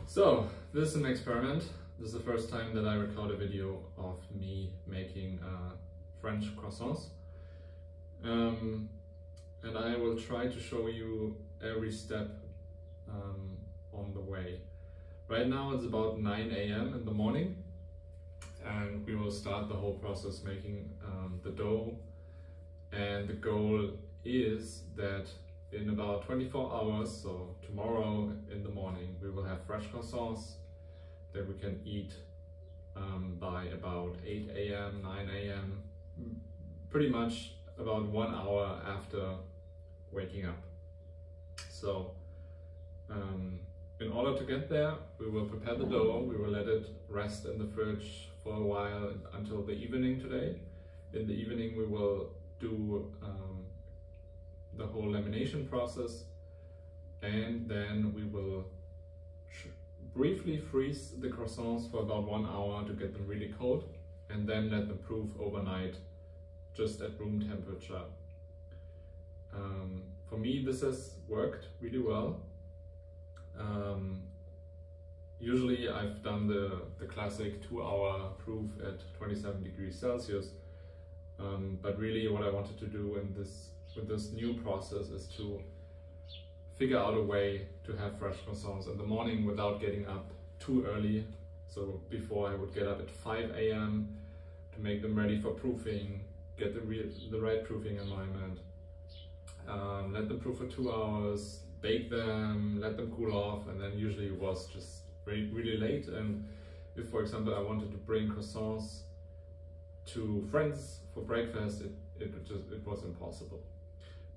So, this is an experiment. This is the first time that I record a video of me making French croissants. And I will try to show you every step on the way. Right now it's about 9 AM in the morning, and we will start the whole process making the dough. And the goal is that in about 24 hours, so tomorrow in the morning, we will have fresh croissants that we can eat by about 8 AM, 9 AM, pretty much about 1 hour after waking up. So in order to get there, we will prepare the dough, we will let it rest in the fridge for a while until the evening today. In the evening we will do the whole lamination process, and then we will briefly freeze the croissants for about 1 hour to get them really cold, and then let them proof overnight just at room temperature. For me this has worked really well. Usually I've done the classic 2-hour proof at 27 degrees Celsius, but really what I wanted to do with this new process is to figure out a way to have fresh croissants in the morning without getting up too early. So before I would get up at 5 AM to make them ready for proofing, get the right proofing environment, let them proof for 2 hours, bake them, let them cool off, and then usually it was just really late. And if, for example, I wanted to bring croissants to friends for breakfast, it was impossible.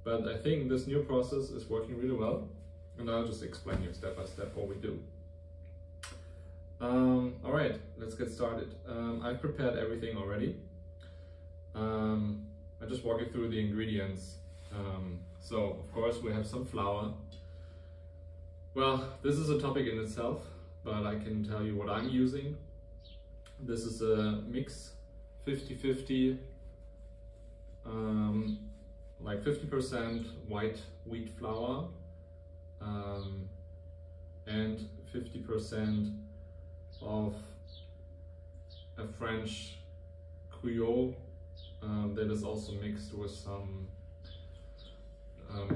But I think this new process is working really well, and I'll just explain you step by step what we do. All right, let's get started. I've prepared everything already. I'll just walk you through the ingredients. So, of course, we have some flour. Well, this is a topic in itself, but I can tell you what I'm using. This is a mix, 50-50, like 50% white wheat flour and 50% of a French Creole that is also mixed with some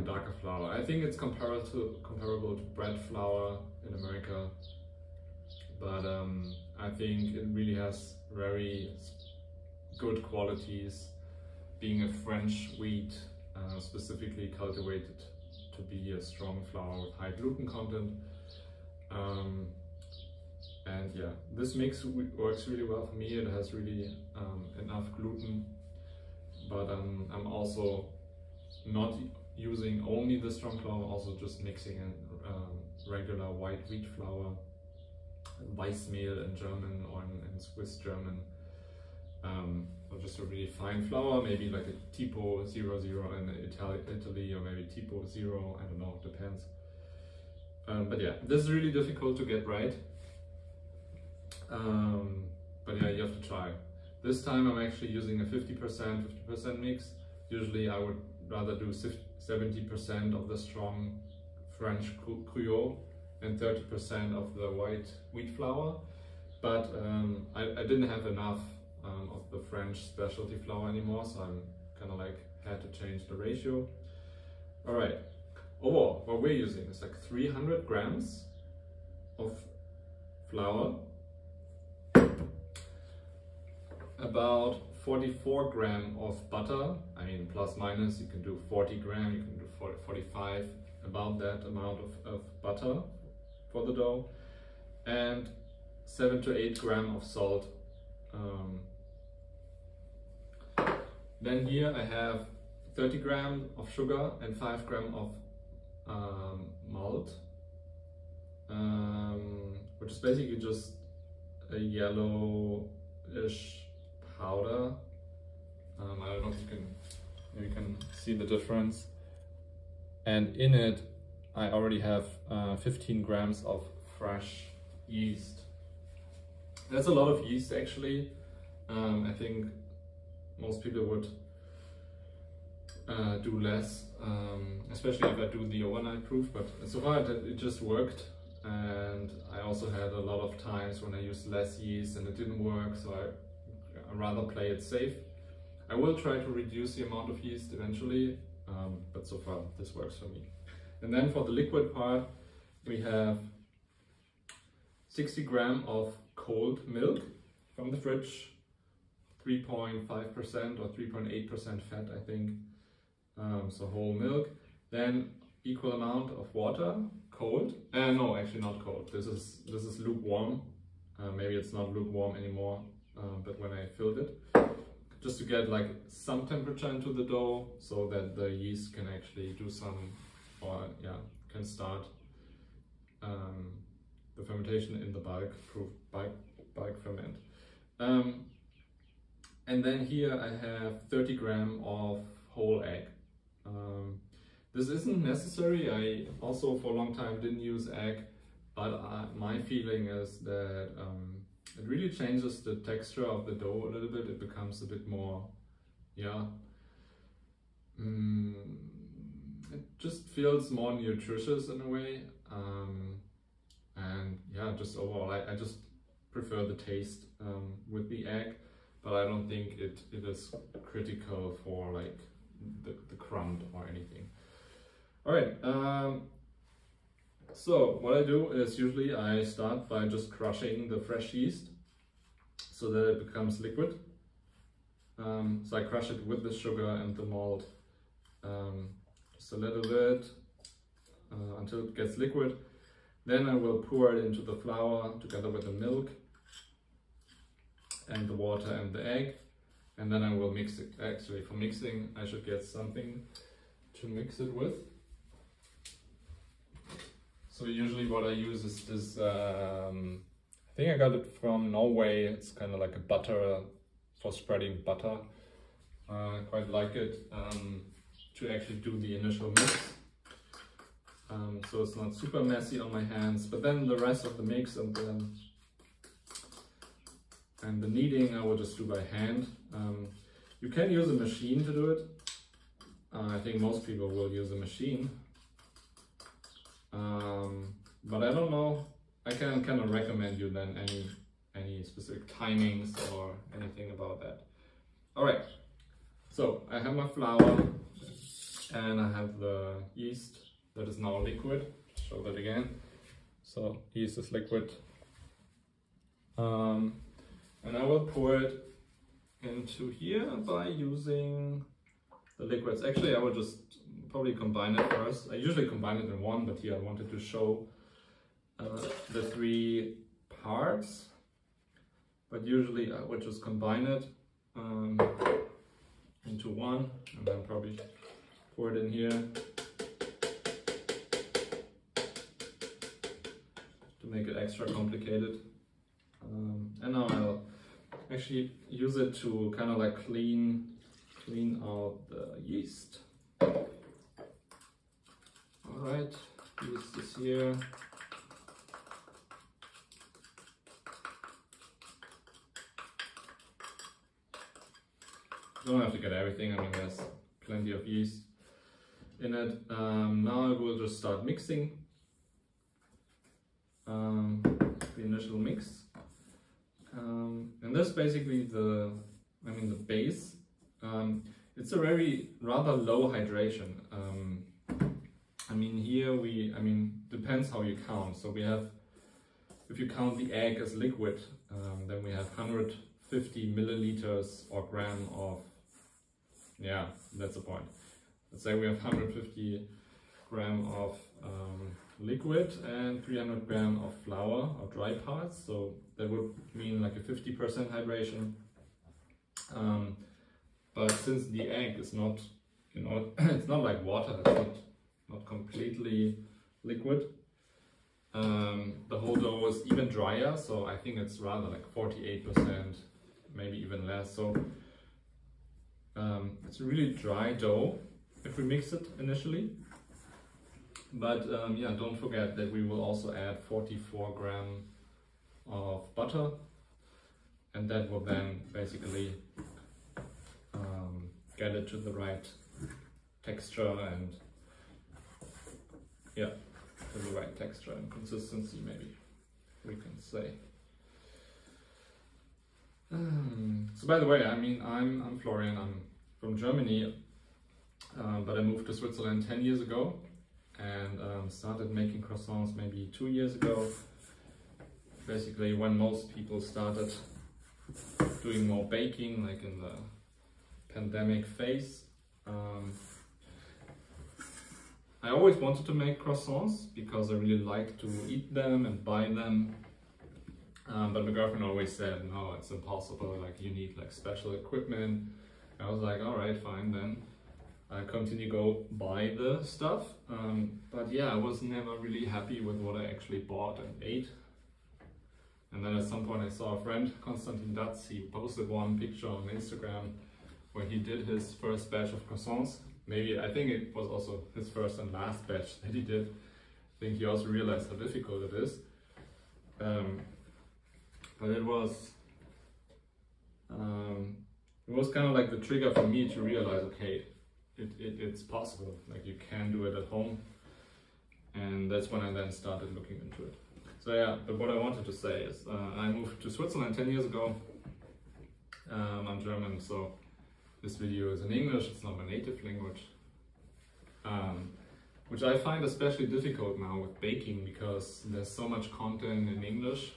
darker flour. I think it's comparable to bread flour in America, but I think it really has very good qualities, being a French wheat, specifically cultivated to be a strong flour with high gluten content. And yeah, this mix works really well for me. It has really enough gluten, but I'm also not using only the strong flour, also just mixing in regular white wheat flour, Weissmehl in German or in Swiss German, or just a really fine flour, maybe like a Tipo 00 in Italy, or maybe Tipo 0, I don't know, depends. But yeah, this is really difficult to get right. But yeah, you have to try. This time I'm actually using a 50% mix. Usually I would rather do 70% of the strong French Creole and 30% of the white wheat flour. But I didn't have enough of the French specialty flour anymore, so I'm kind of like had to change the ratio. All right, overall what we're using is like 300 grams of flour, about 44 grams of butter. I mean, plus minus, you can do 40 grams, you can do 45, about that amount of butter for the dough, and 7 to 8 grams of salt. Then here I have 30 grams of sugar and 5 grams of malt, which is basically just a yellowish powder. I don't know if you can see the difference. And in it I already have 15 grams of fresh yeast. That's a lot of yeast actually. I think most people would do less, especially if I do the overnight proof, but so far it just worked. and I also had a lot of times when I used less yeast and it didn't work, so I rather play it safe. I will try to reduce the amount of yeast eventually, but so far this works for me. And then for the liquid part, we have 60 grams of cold milk from the fridge, 3.5% or 3.8% fat, I think, so whole milk. Then equal amount of water, cold, no, actually not cold, this is lukewarm. Maybe it's not lukewarm anymore, but when I filled it, just to get like some temperature into the dough so that the yeast can actually do some, or yeah, can start the fermentation in the bulk ferment. And then here I have 30 grams of whole egg. This isn't necessary. I also for a long time didn't use egg, but my feeling is that it really changes the texture of the dough a little bit. It becomes a bit more, yeah, it just feels more nutritious in a way. And yeah, just overall, I just prefer the taste with the egg, but I don't think it is critical for like the crumb or anything. All right, so what I do is usually I start by just crushing the fresh yeast so that it becomes liquid. So I crush it with the sugar and the malt just a little bit until it gets liquid. Then I will pour it into the flour together with the milk and the water and the egg, and then I will mix it. Actually, for mixing I should get something to mix it with. So usually what I use is this, I think I got it from Norway. It's kind of like a butter for spreading butter. I quite like it to actually do the initial mix. So it's not super messy on my hands, but then the rest of the mix and the kneading I will just do by hand. You can use a machine to do it. I think most people will use a machine. But I don't know, I can kind of recommend you then any specific timings or anything about that. All right, so I have my flour and I have the yeast that is now liquid. Show that again. So yeast is liquid. And I will pour it into here by using the liquids. Actually, I will just probably combine it first. I usually combine it in one, but here I wanted to show the three parts. But usually I would just combine it into one, and then probably pour it in here to make it extra complicated. And now I'll actually use it to kind of like clean out the yeast. Alright, yeast is here. Don't have to get everything, I mean there's plenty of yeast in it. Now I will just start mixing the initial mix. And this is basically the base. It's a rather low hydration. I mean here depends how you count. So we have, if you count the egg as liquid, then we have 150 milliliters or gram of, yeah, that's the point. Let's say we have 150 gram of liquid and 300 gram of flour or dry parts, so that would mean like a 50% hydration. But since the egg is not, it's not like water, it's not completely liquid, the whole dough is even drier, so I think it's rather like 48%, maybe even less. So it's a really dry dough if we mix it initially. But yeah, don't forget that we will also add 44 grams of butter, and that will then basically get it to the right texture and yeah. the right texture and consistency, maybe we can say. So by the way, I mean, I'm Florian, I'm from Germany, but I moved to Switzerland 10 years ago and started making croissants maybe 2 years ago. Basically when most people started doing more baking, like in the pandemic phase. I always wanted to make croissants because I really like to eat them and buy them. But my girlfriend always said, no, it's impossible, like you need like special equipment. I was like, all right, fine then. I continue go buy the stuff. But yeah, I was never really happy with what I actually bought and ate. And then at some point I saw a friend, Konstantin Datz, he posted one picture on Instagram where he did his first batch of croissants. Maybe, I think it was also his first and last batch that he did. I think he also realized how difficult it is. But it was kind of like the trigger for me to realize, okay, it's possible, like you can do it at home. And that's when I then started looking into it. So yeah, but what I wanted to say is, I moved to Switzerland 10 years ago. I'm German, so this video is in English, it's not my native language. Which I find especially difficult now with baking because there's so much content in English.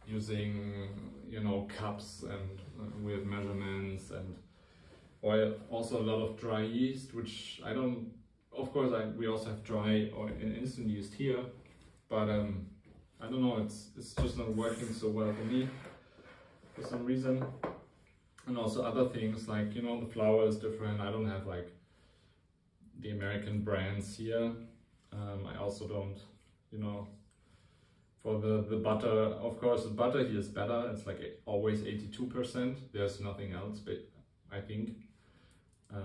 Using, you know, cups and weird measurements, and or also a lot of dry yeast, which I don't, of course we also have dry or instant yeast here, but I don't know, it's just not working so well for me for some reason. And also other things like, you know, the flour is different. I don't have like the American brands here. I also don't, you know, for the butter, of course, the butter here is better. It's like always 82%. There's nothing else, but I think.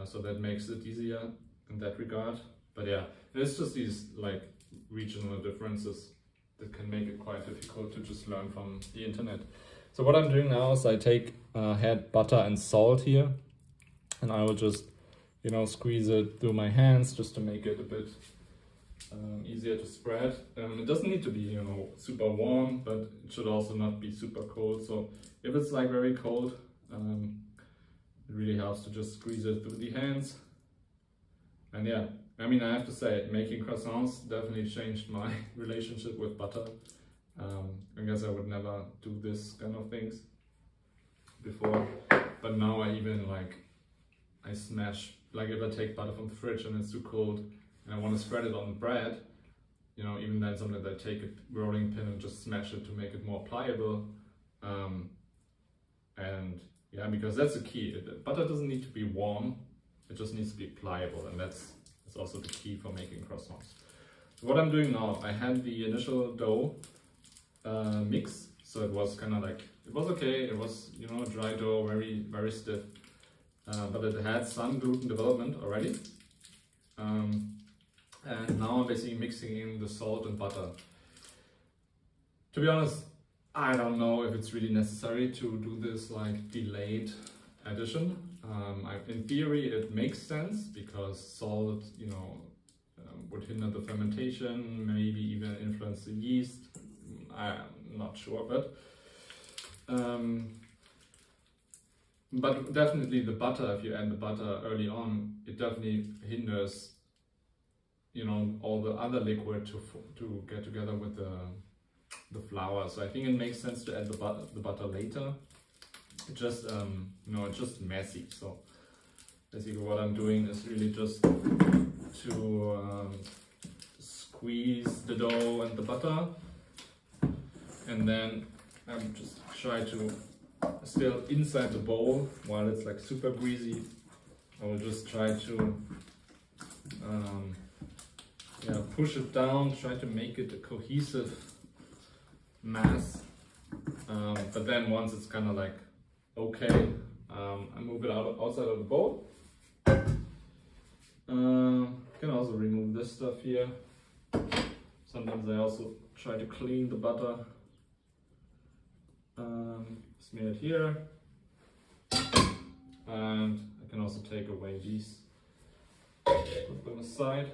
So that makes it easier in that regard. But yeah, it's just these like regional differences that can make it quite difficult to just learn from the internet. So what I'm doing now is I take had butter and salt here, and I will just, you know, squeeze it through my hands just to make it a bit easier to spread. It doesn't need to be, you know, super warm, but it should also not be super cold. So if it's like very cold, it really helps to just squeeze it through the hands. And yeah, I mean, I have to say, making croissants definitely changed my relationship with butter. I guess I would never do this kind of things before, but now I even like, I smash, like if I take butter from the fridge and it's too cold and I want to spread it on bread, you know, even then sometimes I take a rolling pin and just smash it to make it more pliable. And yeah, because that's the key. Butter doesn't need to be warm, it just needs to be pliable, and that's also the key for making croissants. So what I'm doing now, I had the initial dough mix, so it was kind of like, it was okay, it was, you know, dry dough, very stiff, but it had some gluten development already. And now I'm basically mixing in the salt and butter. To be honest, I don't know if it's really necessary to do this like delayed addition. In theory it makes sense because salt, you know, would hinder the fermentation, maybe even influence the yeast. I'm not sure, but definitely the butter, if you add the butter early on, it definitely hinders, you know, all the other liquid to get together with the flour. So I think it makes sense to add the butter later. It just, you know, it's just messy. So basically what I'm doing is really just to squeeze the dough and the butter, and then I'm just try to still inside the bowl while it's like super greasy. I will just try to yeah, push it down, try to make it a cohesive mass. But then once it's kind of like okay, I move it outside of the bowl. Can also remove this stuff here. Sometimes I also try to clean the butter. Smear it here, and I can also take away these, put them aside.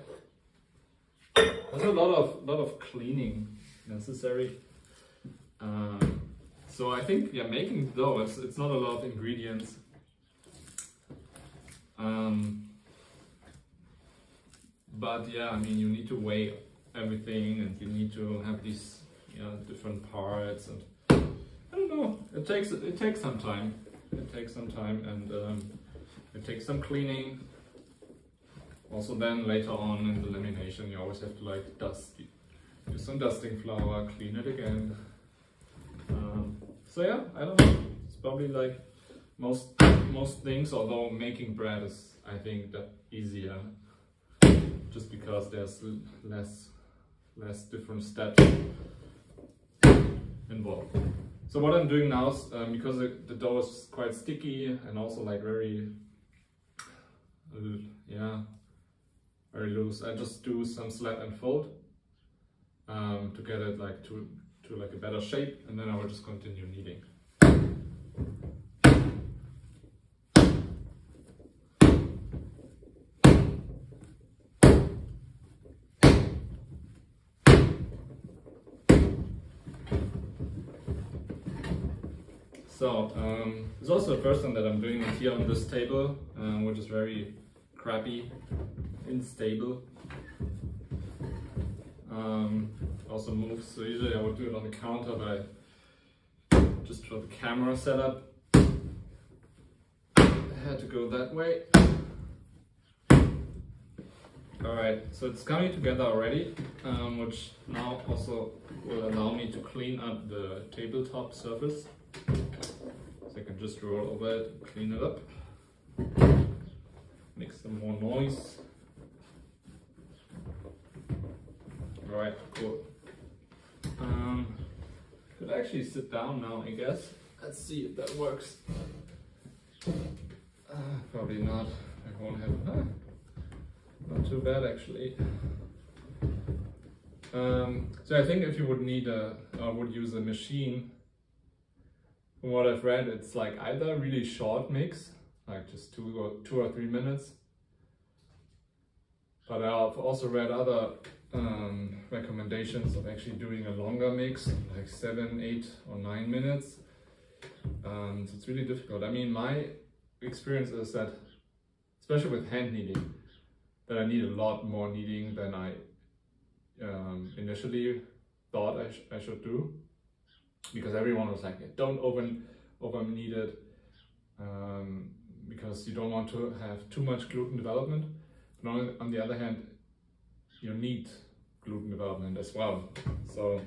there's a lot of cleaning necessary. So I think, yeah, making dough, it's not a lot of ingredients. But yeah, I mean, you need to weigh everything, and you need to have these, you know, different parts, and I don't know. It takes some time. It takes some time, and it takes some cleaning. Also, then later on in the lamination, you always have to like use some dusting flour, clean it again. So yeah, I don't know. It's probably like most things, although making bread is, I think, that easier, just because there's less different steps involved. So what I'm doing now is, because the dough is quite sticky and also like very loose, I just do some slab and fold to get it like to like a better shape, and then I will just continue kneading. So it's also the first time that I'm doing it here on this table, which is very crappy, unstable. Also moves, so usually I would do it on the counter, but I just for the camera setup I had to go that way. Alright, so it's coming together already, which now also will allow me to clean up the tabletop surface. So I can just roll over it, clean it up, make some more noise. Alright, cool. Could actually sit down now, I guess. Let's see if that works. Probably not. I won't have. Not too bad actually. So I think if you would need would use a machine, from what I've read, it's like either a really short mix, like just 2 or 3 minutes. But I've also read other recommendations of actually doing a longer mix, like 7, 8 or 9 minutes. So it's really difficult. I mean, my experience is that, especially with hand kneading, that I need a lot more kneading than I initially thought I should do, because everyone was like, don't over knead it, because you don't want to have too much gluten development. But on the other hand, you need gluten development as well. So,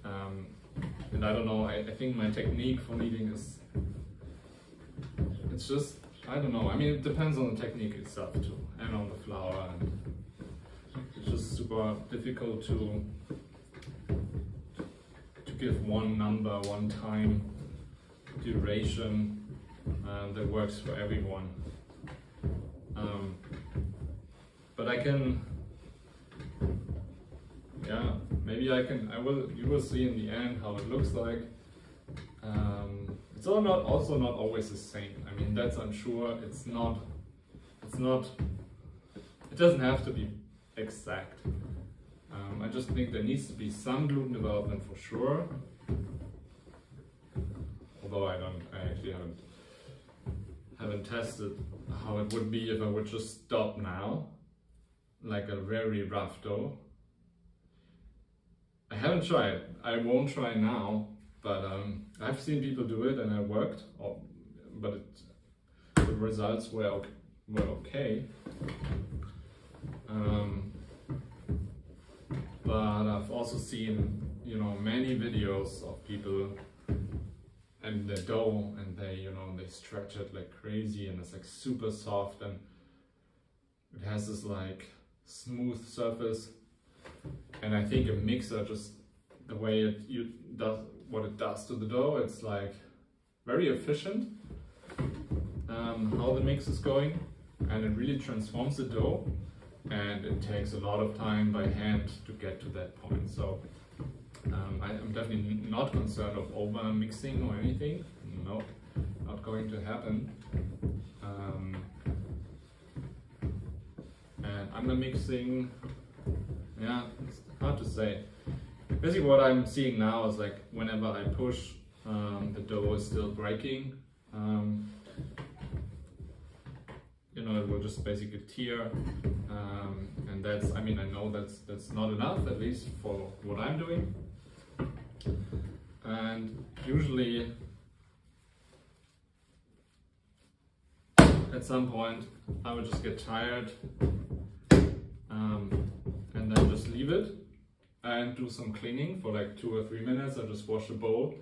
and I don't know, I think my technique for kneading is, it's just, I don't know, I mean, it depends on the technique itself too, and on the flour, and it's just super difficult to give one number, one time duration that works for everyone. But I can, yeah, maybe you will see in the end how it looks like. It's also not always the same. I mean, that's, I'm sure it doesn't have to be exact. I just think there needs to be some gluten development for sure. Although I actually haven't tested how it would be if I would just stop now, like a very rough dough. I haven't tried. I won't try now, but I've seen people do it and it worked. But the results were okay. But I've also seen, you know, many videos of people and the dough, and they, you know, they stretch it like crazy, and it's like super soft, and it has this like smooth surface. And I think a mixer, just the way it does what it does to the dough, it's like very efficient how the mix is going, and it really transforms the dough. And it takes a lot of time by hand to get to that point. So I'm definitely not concerned of over mixing or anything. No, not going to happen. And under mixing Yeah, it's hard to say. Basically what I'm seeing now is like whenever I push, the dough is still breaking. You know, it will just basically tear, and that's, I mean, I know that's not enough, at least for what I'm doing. And usually at some point I would just get tired, and then just leave it and do some cleaning for like 2 or 3 minutes. I just wash the bowl,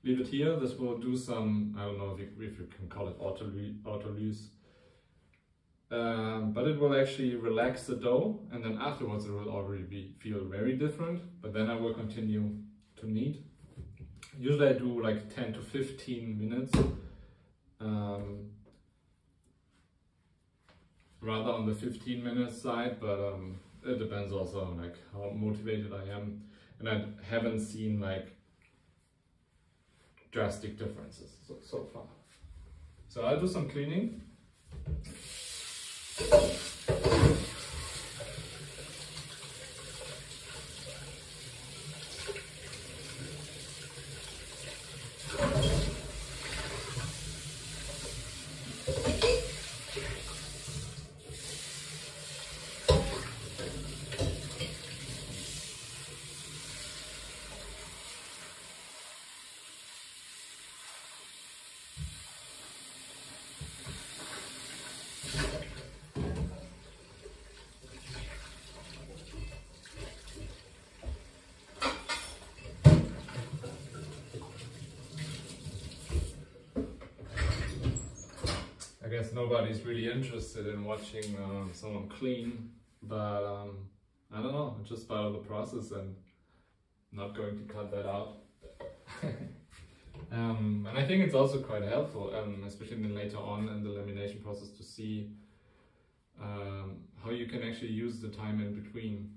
leave it here. This will do some, I don't know if you can call it autolyse. But it will actually relax the dough, and then afterwards it will already feel very different. But then I will continue to knead. Usually I do like 10 to 15 minutes, rather on the 15 minutes side, but it depends also on like how motivated I am, and I haven't seen like drastic differences so far. So I'll do some cleaning. I guess nobody's really interested in watching someone clean, but I don't know, it's just part of the process and I'm not going to cut that out. And I think it's also quite helpful, especially later on in the lamination process, to see how you can actually use the time in between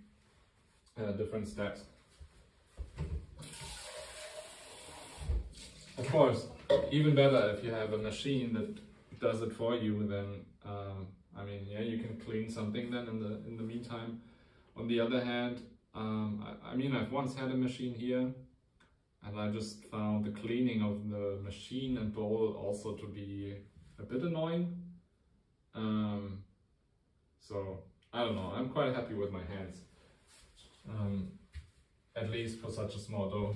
different steps. Of course, even better if you have a machine that does it for you, then I mean, yeah, you can clean something then in the meantime. On the other hand, I mean, I've once had a machine here, and I just found the cleaning of the machine and bowl also to be a bit annoying. So I don't know, I'm quite happy with my hands, at least for such a small dough.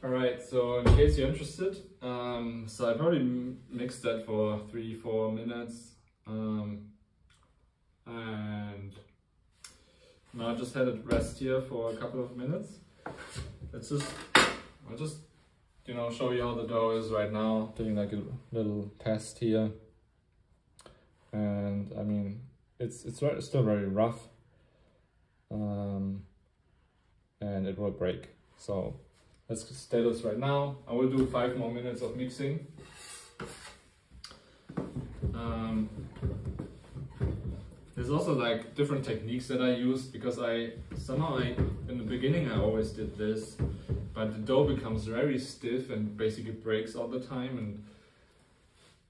Alright, so in case you're interested, so I probably mixed that for 3-4 minutes, and now I just had it rest here for a couple of minutes. I'll just you know, show you how the dough is right now, doing like a little test here. And I mean, it's still very rough, and it will break. So let's stay this right now. I will do 5 more minutes of mixing. There's also like different techniques that I use, because in the beginning I always did this, but the dough becomes very stiff and basically breaks all the time.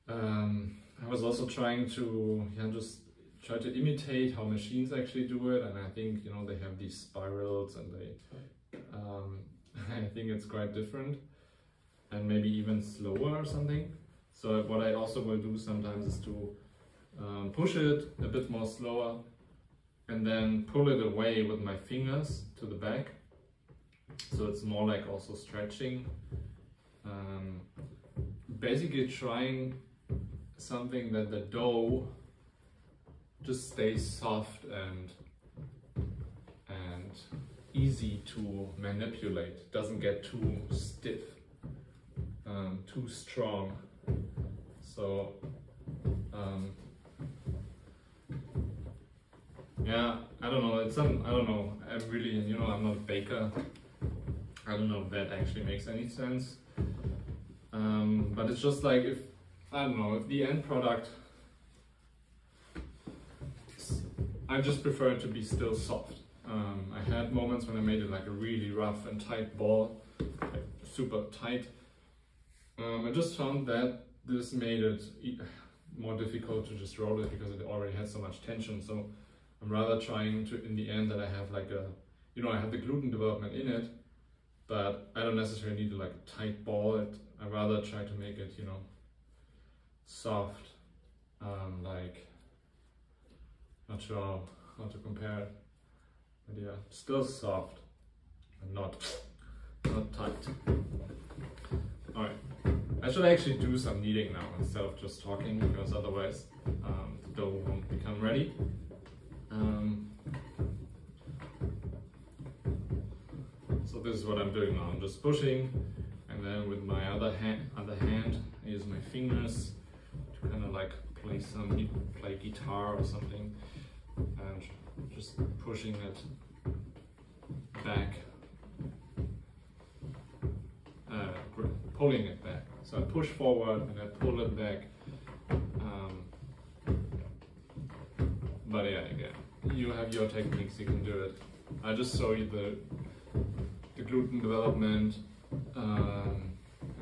And I was also trying to just try to imitate how machines actually do it, and I think, you know, they have these spirals and they I think it's quite different and maybe even slower or something. So what I also will do sometimes is to push it a bit more slower, and then pull it away with my fingers to the back. So it's more like also stretching. Basically trying something that the dough just stays soft and easy to manipulate. Doesn't get too stiff, too strong. So yeah, I don't know. I don't know. I'm really, you know, I'm not a baker. I don't know if that actually makes any sense. But it's just like, if, I don't know, if the end product, I just prefer it to be still soft. I had moments when I made it like a really rough and tight ball, like super tight. I just found that this made it more difficult to just roll it because it already had so much tension. So I'm rather trying to, in the end, that I have like a, you know, I have the gluten development in it, but I don't necessarily need like a tight ball. I rather try to make it, you know, soft, like, not sure how to compare it, but yeah, still soft and not tight. All right, I should actually do some kneading now instead of just talking, because otherwise the dough won't become ready. So this is what I'm doing now. I'm just pushing, and then with my other hand, I use my fingers to kind of like play guitar or something, and just pushing it back, pulling it back. So I push forward and I pull it back. But yeah, again, you have your techniques, you can do it. I just show you the gluten development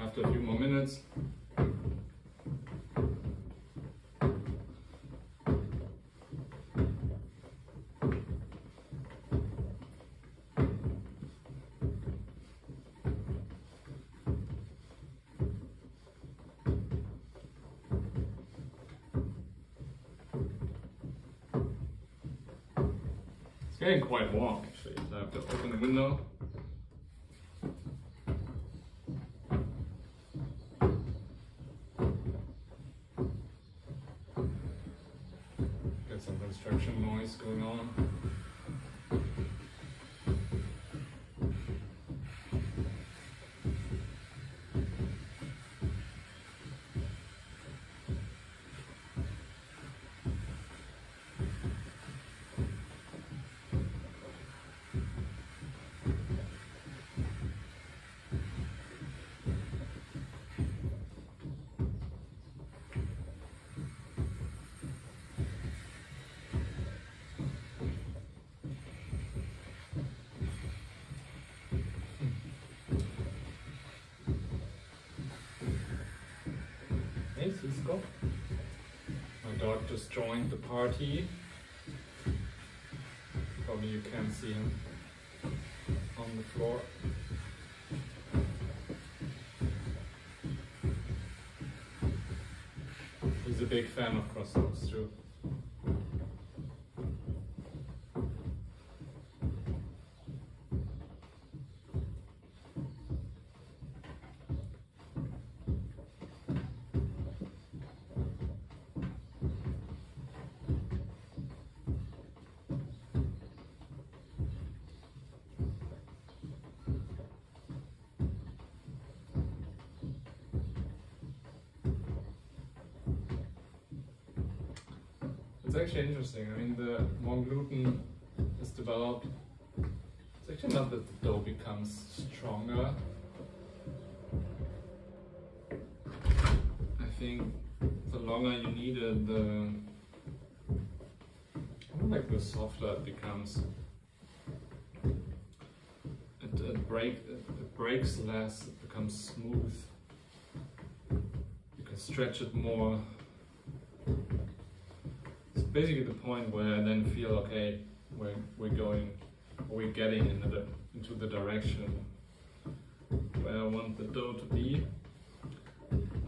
after a few more minutes. It's getting quite warm actually, so I have to open the window. Get some construction noise going on. Hey Cisco, my dog just joined the party. Probably you can't see him on the floor. He's a big fan of croissants too. It's actually interesting. I mean, the more gluten is developed, it's actually not that the dough becomes stronger. I think the longer you knead it, the softer it becomes. It breaks less, it becomes smooth. You can stretch it more. Basically the point where I then feel, okay, we're getting into the direction where I want the dough to be.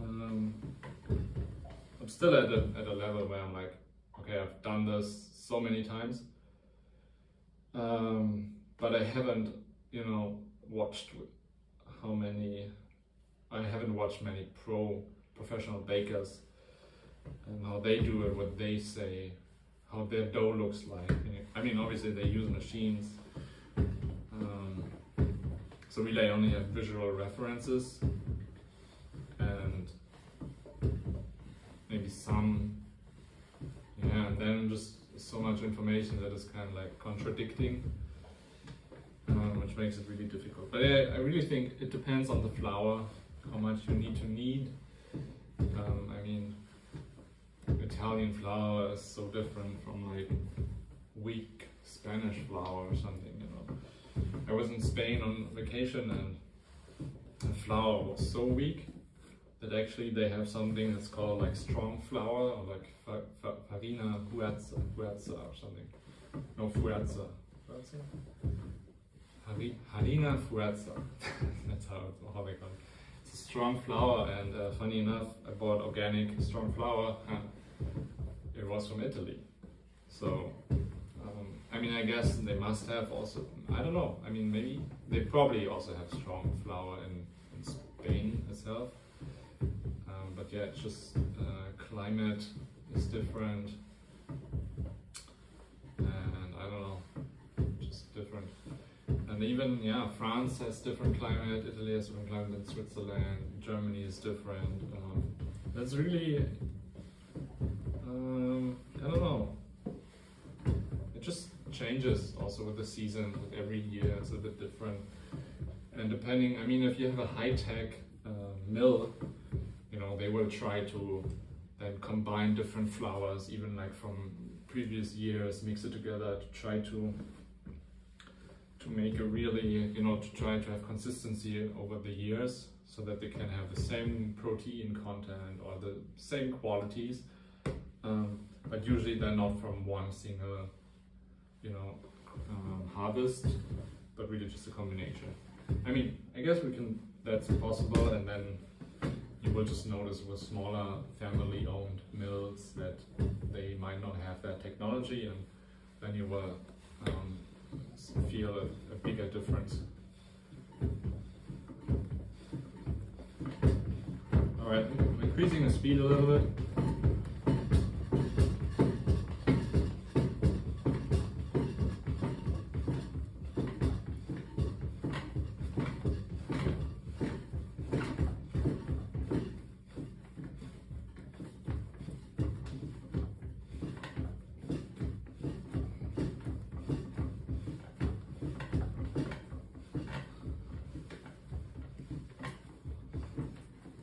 I'm still at a level where I'm like, okay, I've done this so many times, but I haven't, you know, watched I haven't watched many professional bakers and how they do it, what they say, how their dough looks like. I mean, obviously they use machines, so really I only have visual references and maybe some, yeah, and then just so much information that is kind of like contradicting, which makes it really difficult. But I really think it depends on the flour, how much you need to knead. I mean, Italian flour is so different from like weak Spanish flour or something, you know. I was in Spain on vacation and the flour was so weak that actually they have something that's called like strong flour, or like farina fuerza or something. No, fuerza. Harina fuerza. That's how they call it. It's a strong flour, and funny enough, I bought organic strong flour. It was from Italy. So, I mean, I guess they must have also, I don't know, I mean, maybe they probably also have strong flour in Spain itself. But yeah, it's just climate is different, and I don't know, just different. And even, yeah, France has different climate, Italy has different climate than Switzerland, Germany is different. That's really, I don't know, it just changes also with the season, with every year it's a bit different. And depending, I mean, if you have a high-tech mill, you know, they will try to then combine different flours, even like from previous years, mix it together to try to make a really, you know, to try to have consistency over the years so that they can have the same protein content or the same qualities. But usually they're not from one single, you know, harvest, but really just a combination. I mean, I guess that's possible, and then you will just notice with smaller family-owned mills that they might not have that technology, and then you will feel a bigger difference. All right, I'm increasing the speed a little bit.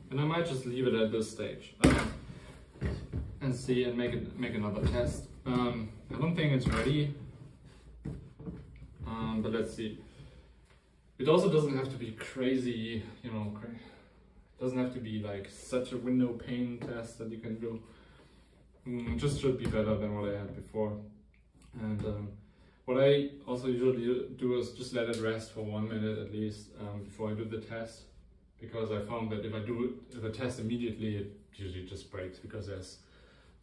And I might just leave it at this stage and see and make another test. I don't think it's ready, but let's see. It also doesn't have to be crazy, you know. It doesn't have to be like such a window pane test that you can do. It just should be better than what I had before. And what I also usually do is just let it rest for 1 minute at least before I do the test. Because I found that if I test immediately, it usually just breaks, because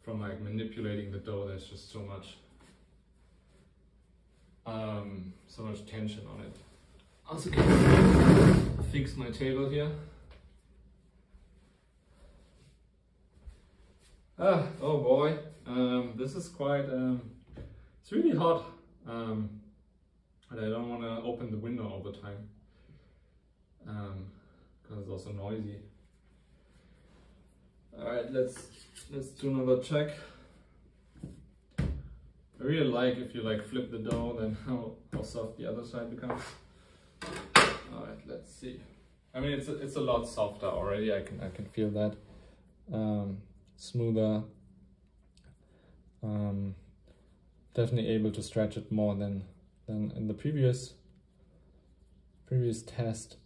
from like manipulating the dough, there's just so much tension on it. Also, can I fix my table here? Oh boy, this is quite, it's really hot, and I don't want to open the window all the time. Because it's also noisy. Alright, let's do another check. I really like if you like flip the dough, then how soft the other side becomes. Alright, let's see. I mean, it's a lot softer already. I can feel that. Smoother. Definitely able to stretch it more than in the previous test.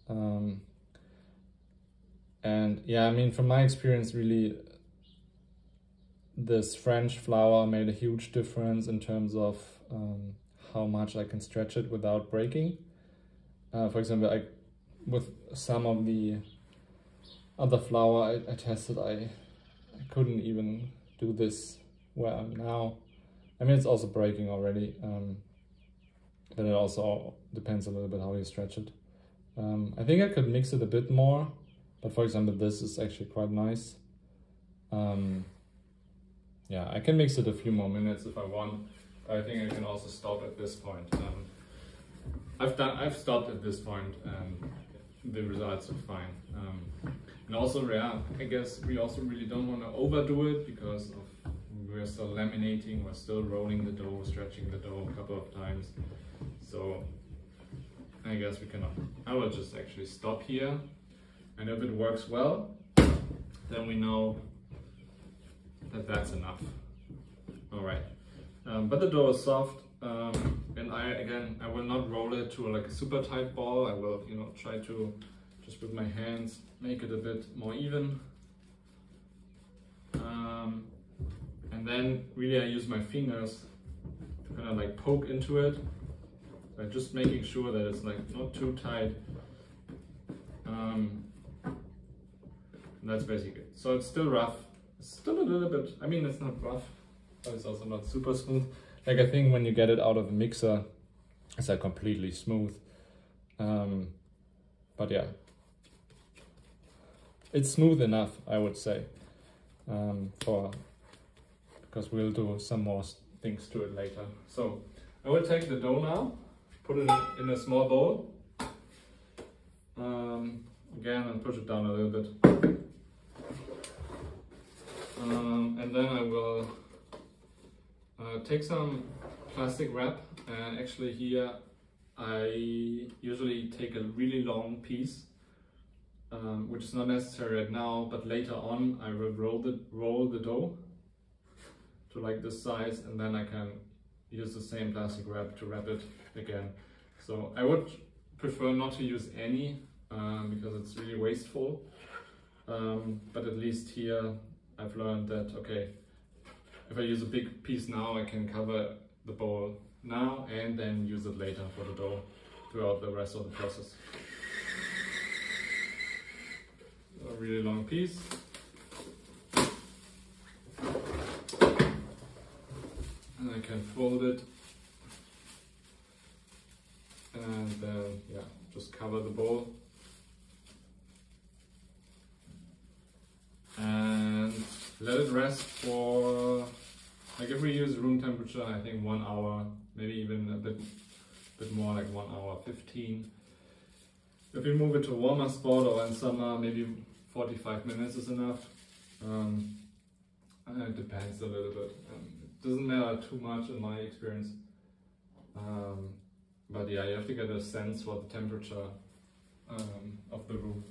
And yeah, I mean, from my experience, really, this French flour made a huge difference in terms of how much I can stretch it without breaking. For example, with some of the other flour I tested, I couldn't even do this where I'm now. I mean, it's also breaking already. but it also depends a little bit how you stretch it. I think I could mix it a bit more, but for example, this is actually quite nice. Yeah, I can mix it a few more minutes if I want. I think I can also stop at this point. I've stopped at this point and the results are fine. And also, yeah, I guess we also really don't want to overdo it because we're still laminating, we're still rolling the dough, stretching the dough a couple of times. So I guess we cannot. I will just actually stop here, and if it works well, then we know that that's enough. All right, but the dough is soft. And I will not roll it to like a super tight ball. I will, try to just with my hands make it a bit more even. And then really I use my fingers to kind of like poke into it. So just making sure that it's like not too tight. And that's basically it. So it's still rough. It's still a little bit, I mean, it's not rough, but it's also not super smooth. Like I think when you get it out of a mixer, it's like completely smooth. But yeah, it's smooth enough, I would say, because we'll do some more things to it later. So I will take the dough now, put it in a small bowl. Again, and push it down a little bit. And then I will take some plastic wrap, and actually here I usually take a really long piece, which is not necessary right now, but later on I will roll the dough to like this size, and then I can use the same plastic wrap to wrap it again. So I would prefer not to use any because it's really wasteful, but at least here I've learned that, okay, if I use a big piece now, I can cover the bowl now and then use it later for the dough throughout the rest of the process. A really long piece. And I can fold it and then, yeah, just cover the bowl. And let it rest for, like if we use room temperature, I think 1 hour, maybe even a bit more, like 1 hour 15. If we move it to a warmer spot or in summer, maybe 45 minutes is enough. It depends a little bit. It doesn't matter too much in my experience. But yeah, you have to get a sense for the temperature of the room.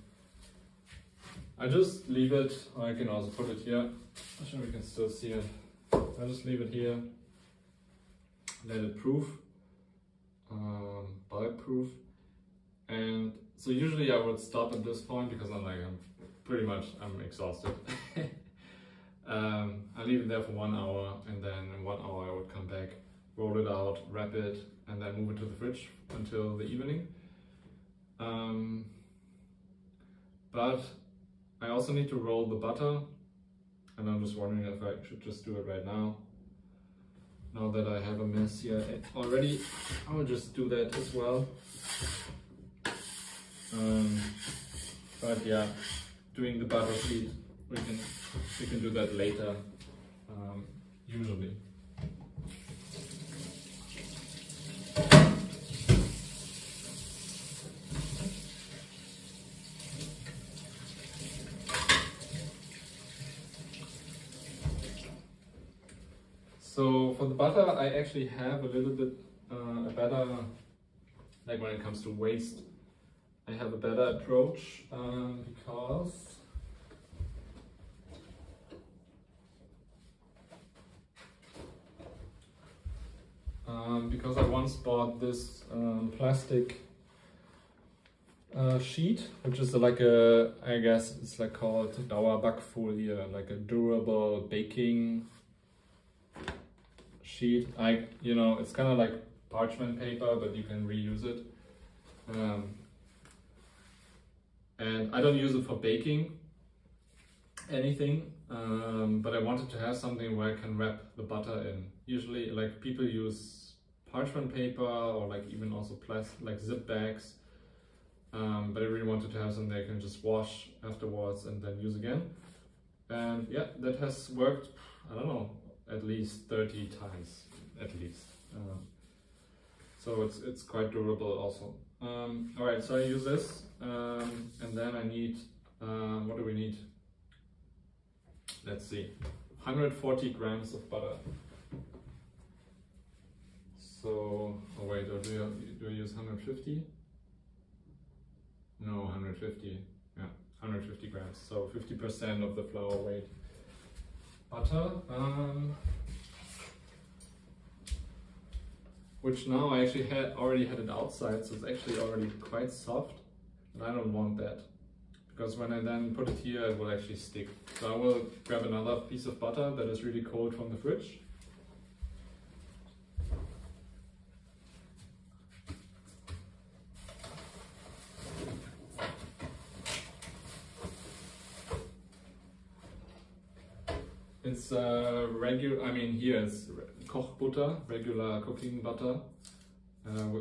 I just leave it, or I can also put it here. I'm sure we can still see it. I just leave it here, let it proof, bulk proof. And so usually I would stop at this point because I'm exhausted. I leave it there for 1 hour, and then in 1 hour I would come back, roll it out, wrap it, and then move it to the fridge until the evening. But I also need to roll the butter, and I'm just wondering if I should just do it right now. Now that I have a mess here already, I will just do that as well. But yeah, doing the butter sheet, we can do that later, usually. So for the butter, I actually have a little bit a better, like when it comes to waste, I have a better approach because I once bought this plastic sheet, which is like a, I guess it's like called Dauerbackfolie, like a durable baking sheet. It's kind of like parchment paper, but you can reuse it. And I don't use it for baking anything, but I wanted to have something where I can wrap the butter in. Usually, like, people use parchment paper or like even also plastic, like zip bags. But I really wanted to have something I can just wash afterwards and then use again. And yeah, that has worked, I don't know, at least 30 times, at least. So it's quite durable also. Alright, so I use this, and then I need, what do we need? Let's see, 140 grams of butter. So, oh wait, or do I use 150? No, 150, yeah, 150 grams, so 50% of the flour weight. Butter, which now I actually already had it outside, so it's actually already quite soft, and I don't want that, because when I then put it here, it will actually stick. So I will grab another piece of butter that is really cold from the fridge. It's regular, I mean here it's Kochbutter, regular cooking butter,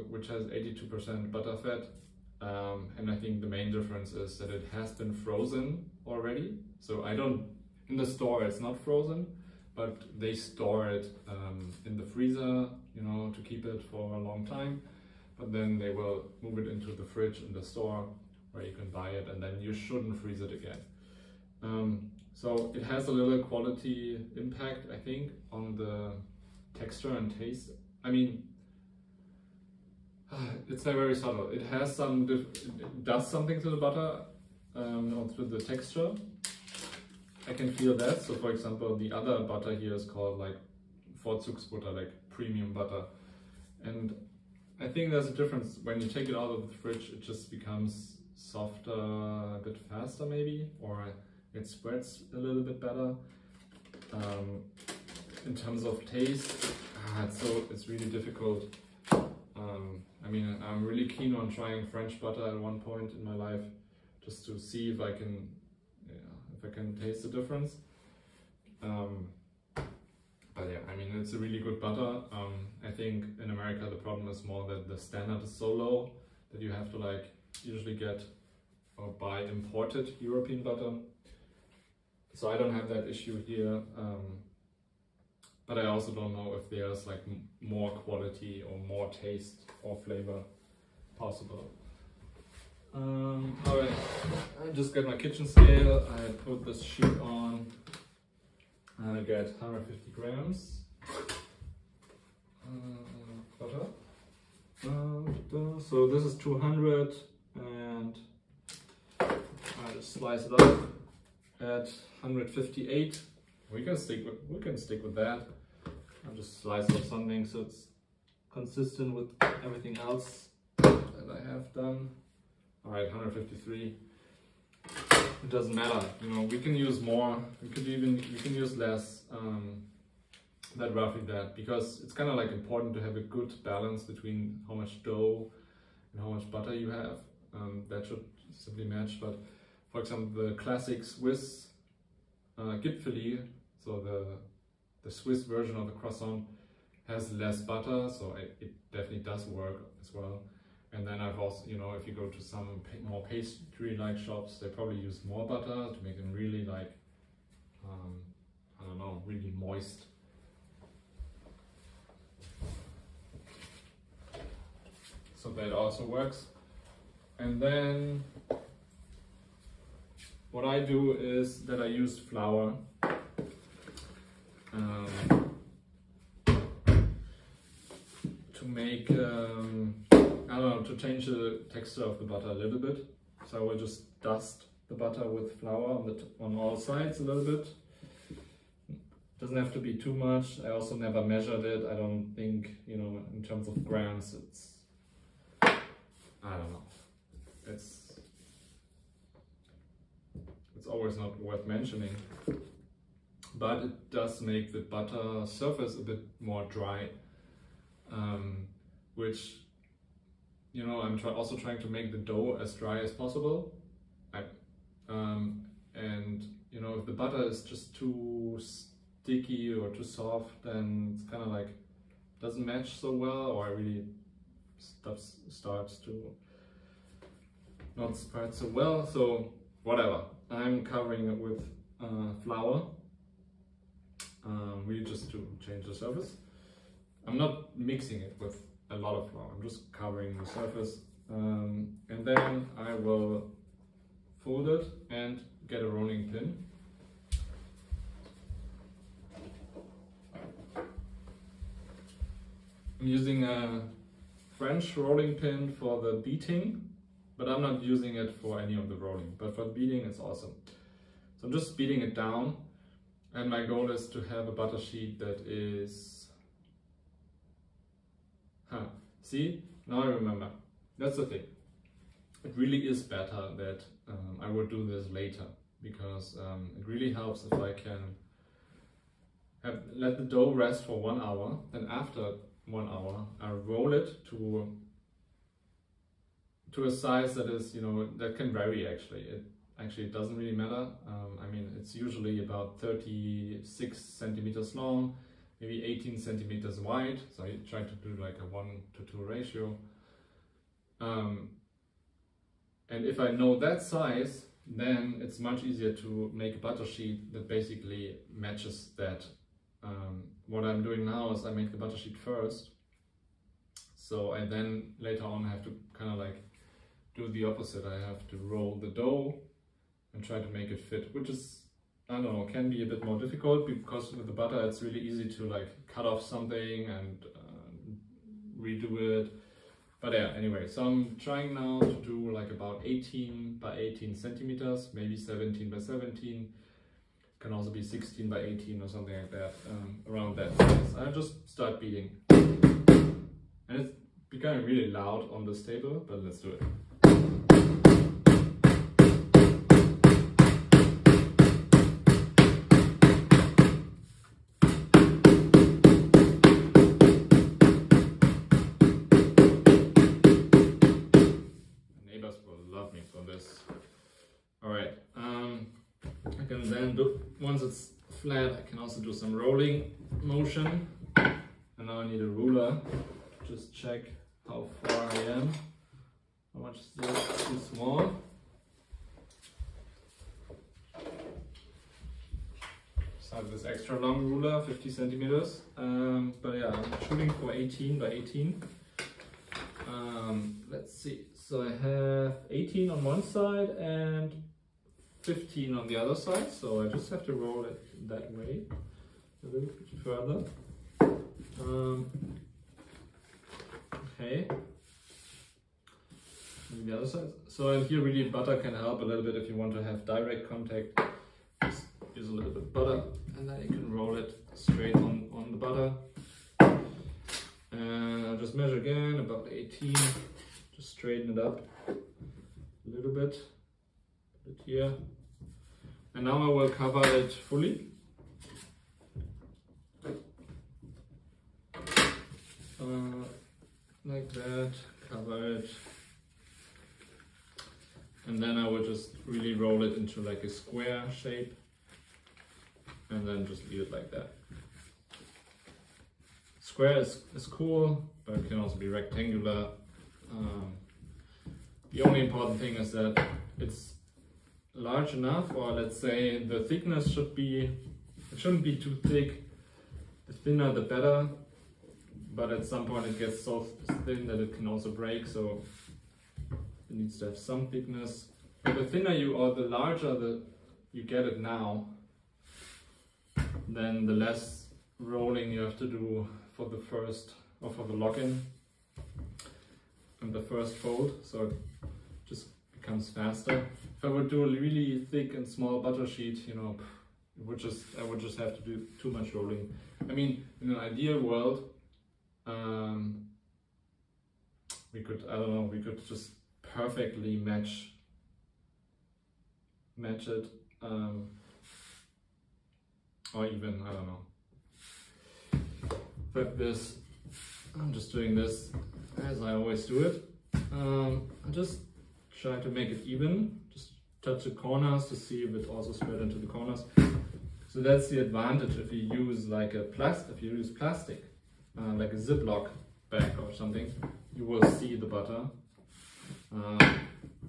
which has 82% butter fat. And I think the main difference is that it has been frozen already. So in the store it's not frozen, but they store it in the freezer, you know, to keep it for a long time. But then they will move it into the fridge in the store where you can buy it, and then you shouldn't freeze it again. So it has a little quality impact, I think, on the texture and taste. I mean, it's not very subtle. It has it does something to the butter, or to the texture. I can feel that. So for example, the other butter here is called like Vorzugsbutter, like premium butter. And I think there's a difference. When you take it out of the fridge, it just becomes softer, a bit faster maybe, or it spreads a little bit better. In terms of taste, it's really difficult. I mean, I'm really keen on trying French butter at one point in my life, just to see if I can, taste the difference. But yeah, I mean, it's a really good butter. I think in America the problem is more that the standard is so low that you have to like usually get or buy imported European butter. So I don't have that issue here, but I also don't know if there's like more quality or more taste or flavor possible. Alright, I just got my kitchen scale. I put this sheet on and I get 150 grams butter. So this is 200, and I just slice it up at 158. We can stick with that. I'll just slice up something so it's consistent with everything else that I have done. All right, 153. It doesn't matter, you know. We can use more. We can use less. That roughly that, because it's kind of like important to have a good balance between how much dough and how much butter you have. That should simply match. But for example, the classic Swiss Gipfeli, so the Swiss version of the croissant, has less butter, so it definitely does work as well. And then I've also, you know, if you go to some more pastry-like shops, they probably use more butter to make them really like, I don't know, really moist. So that also works. And then what I do is that I use flour. To make, I don't know, to change the texture of the butter a little bit. So I will just dust the butter with flour on all sides a little bit. Doesn't have to be too much. I also never measured it. I don't think, you know, in terms of grams, it's, I don't know. It's always not worth mentioning. But it does make the butter surface a bit more dry. Which, you know, I'm also trying to make the dough as dry as possible. And, you know, if the butter is just too sticky or too soft, then it's kind of like doesn't match so well, or it really starts to not spread so well. So whatever, I'm covering it with flour, really just to change the surface. I'm not mixing it with a lot of flour, I'm just covering the surface, and then I will fold it and get a rolling pin. I'm using a French rolling pin for the beating, but I'm not using it for any of the rolling, but for beating it's awesome. So I'm just beating it down, and my goal is to have a butter sheet that is... See, now I remember. That's the thing. It really is better that I would do this later, because it really helps if I can let the dough rest for 1 hour, then after 1 hour I roll it to a size that is, you know, that can vary actually. It doesn't really matter. I mean, it's usually about 36 centimeters long, maybe 18 centimeters wide. So I try to do like a 1:2 ratio. And if I know that size, then it's much easier to make a butter sheet that basically matches that. What I'm doing now is I make the butter sheet first. So I then later on have to kind of like do the opposite. I have to roll the dough and try to make it fit, which is, I don't know, can be a bit more difficult, because with the butter it's really easy to like cut off something and redo it. But yeah, anyway, so I'm trying now to do like about 18 by 18 centimeters, maybe 17 by 17. Can also be 16 by 18 or something like that, around that size. I just start beating. And it's becoming really loud on this table, but let's do it. Alright, I can then do, once it's flat, I can also do some rolling motion. And now I need a ruler to just check how far I am. How much is this too small? So I have this extra long ruler, 50 centimeters. But yeah, I'm shooting for 18 by 18. Let's see, so I have 18 on one side and 15 on the other side, so I just have to roll it that way a little bit further. Okay, and the other side. So here really butter can help a little bit if you want to have direct contact. Just use a little bit of butter, and then you can roll it straight on the butter. And I'll just measure again, about 18. Just straighten it up a little bit. Put it here. And now I will cover it fully. Like that, cover it. And then I will just really roll it into like a square shape. And then just leave it like that. Square is cool, but it can also be rectangular. The only important thing is that it's large enough, or let's say the thickness should be, it shouldn't be too thick. The thinner the better, but at some point it gets so thin that it can also break, so it needs to have some thickness. But the thinner you, or the larger you get it now, then the less rolling you have to do for the first, or for the lock-in and the first fold, so it just becomes faster. If I would do a really thick and small butter sheet, you know, I would just have to do too much rolling. I mean, in an ideal world, we could, I don't know, we could just perfectly match it, or even, I don't know. But this, I'm just doing this as I always do it. I just try to make it even, just touch the corners to see if it also spread into the corners. So that's the advantage if you use like if you use plastic. like a Ziploc bag or something, you will see the butter.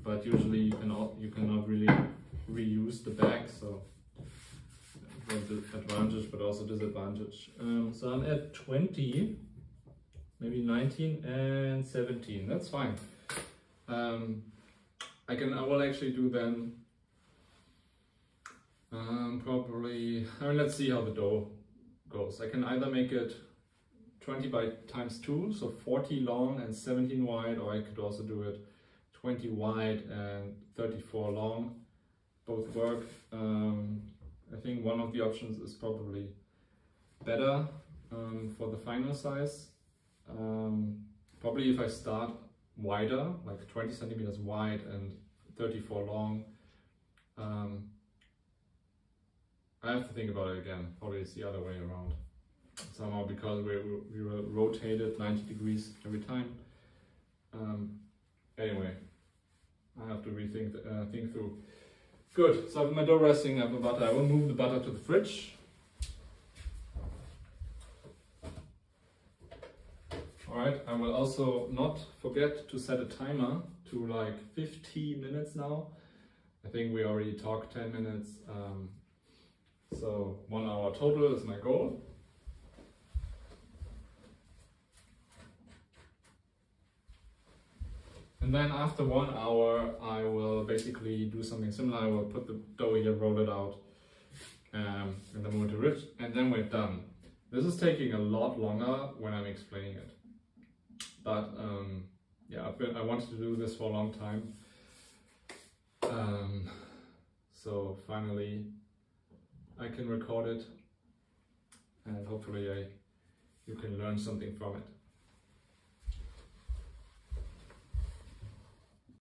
But usually you cannot really reuse the bag, so that's the advantage but also disadvantage. So I'm at 20, maybe 19 and 17. That's fine. I will actually do then probably, let's see how the dough goes. I can either make it 20 by times 2, so 40 long and 17 wide, or I could also do it 20 wide and 34 long. Both work. I think one of the options is probably better for the final size. Probably if I start wider, like 20 centimeters wide and 34 long, I have to think about it again. Probably it's the other way around somehow, because we will rotate it 90 degrees every time. Anyway, I have to rethink think through. Good, so I have my dough resting, I have the butter. I will move the butter to the fridge. Alright, I will also not forget to set a timer to like 50 minutes now. I think we already talked 10 minutes. So 1 hour total is my goal. And then after 1 hour, I will basically do something similar. I will put the dough here, roll it out, and then move it to fridge, and then we're done. This is taking a lot longer when I'm explaining it. But yeah, I wanted to do this for a long time. So finally I can record it, and hopefully you can learn something from it.